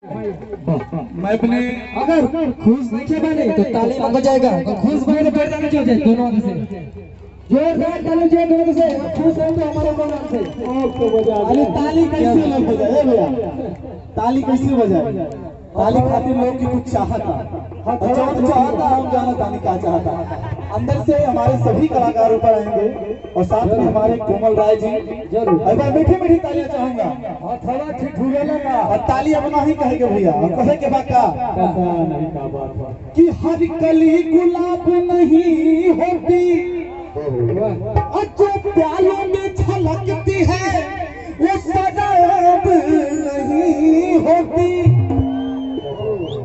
मैं अपने अगर खुश नहीं बने तो ताली मांगा जाएगा, खुश बने तो बैठ जाना चाहिए दोनों आंख से जोरदार ताली चाहिए दोनों से। खुश है तो हमारे दोनों आंख से। अरे ताली कैसे बजाए भैया, ताली कैसे बजाए? ताली खातिर लोग की कुछ चाहता, जौन चाहता हम जाना ताली का चाहता। अंदर से हमारे सभी कलाकार ऊपर आएंगे और साथ में हमारे कोमल राय जी जरूर। अगर मीठी मीठी तालियां चाहूंगा और थोड़ा ठीक भूलेगा का और ताली अपना ही कहेंगे भैया, और कहे के बाद का नहीं का बात कि हर कली गुलाब नहीं होती और जो प्यालों में छलकती है वो शराब नहीं होती।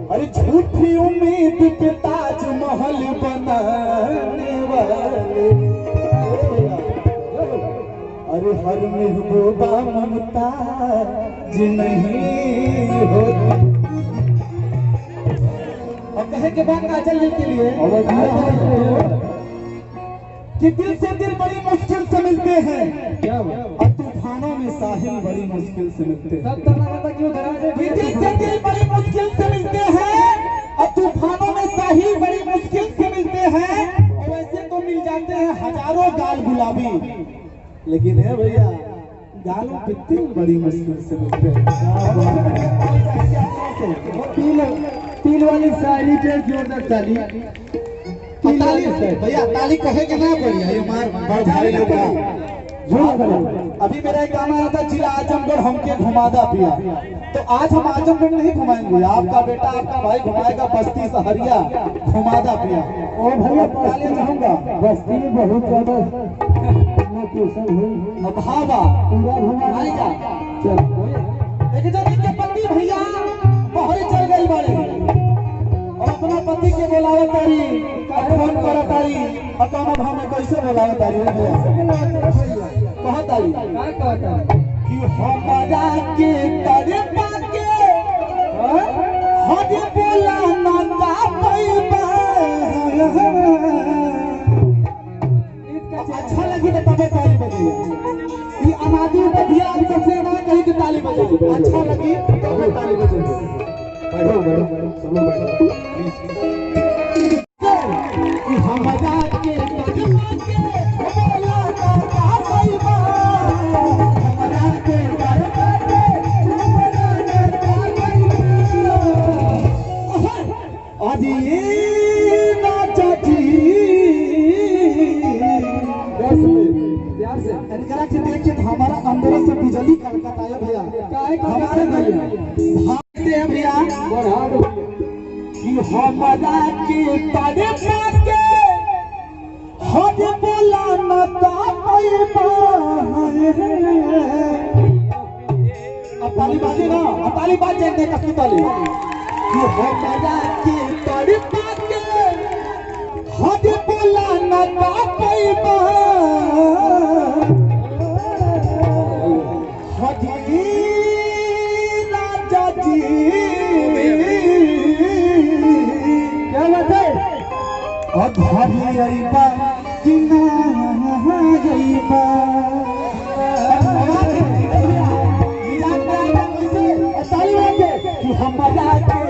अरे झूठी उम्मीद पे ताजमहल बनाने वाले, अरे हर महबूबा मुमताज नहीं होती। और कहे के बाद काजल के लिए कि दिल से दिल बड़ी मुश्किल से मिलते हैं और तूफानों में साहिल बड़ी मुश्किल से मिलते हैं। दिल से दिल बड़ी मुश्किल से मिलते हैं और तूफानों में साहिल बड़ी मुश्किल से मिलते हैं। और वैसे तो मिल जाते हैं हजारों गाल गुलाबी, लेकिन है भैया गालों पे तिल बड़ी मुश्किल से मिलते हैं। तिल वाली शायरी पे जोरदार ताली भैया, ताली कहेगा ना बढ़िया, ये मार बड़ भाई लोग अभी मेरा एक गाना आया था जिला आजमगढ़ हमके घुमादा पिया, तो आज हम आजमगढ़ नहीं घुमाएंगे, आपका बेटा आपका भाई घुमाएगा बस्ती सहरिया घुमादा पिया। ओ भैया ताली चाहूंगा, बस्ती में बहुत ज्यादा भावा पूरा घुमाएगा। चल एक जन के पति भैया बाहर चल गई बाड़े और अपना पति के बोलावे तारी, फोन कर तारी, और कौन भाव में कैसे बोलावे तारी कहा तारी कि हमारा के करे पाके हद बोला ना का पैबा। अच्छा लगी तो तबे ताली बजाइए, ये अनादि बधिया सबसे ना कहीं की ताली बजाइए, अच्छा लगी तबे ताली बजाइए। बैठो बैठो चलो बैठो। हमारा के करे पाके बोला ना का पैबा, हमारा के करे पाके बोला ना का पैबा। अजी ना चाची प्यार से देखिए हमारा अंदर से बिजली कड़कता है भैया, हमारे भैया भैया कि हमारा के करे पाके हद बोला ना का पैबा। अब ताली बाजे ना, अब ताली बाज जाएंगे कसम ताली कि हमारा के करे पाके हद बोला ना का पैबा। हदी राजा जी क्या बात है? अधरी अइबा कि ना अइबा, ताली बाजे कि हमारा के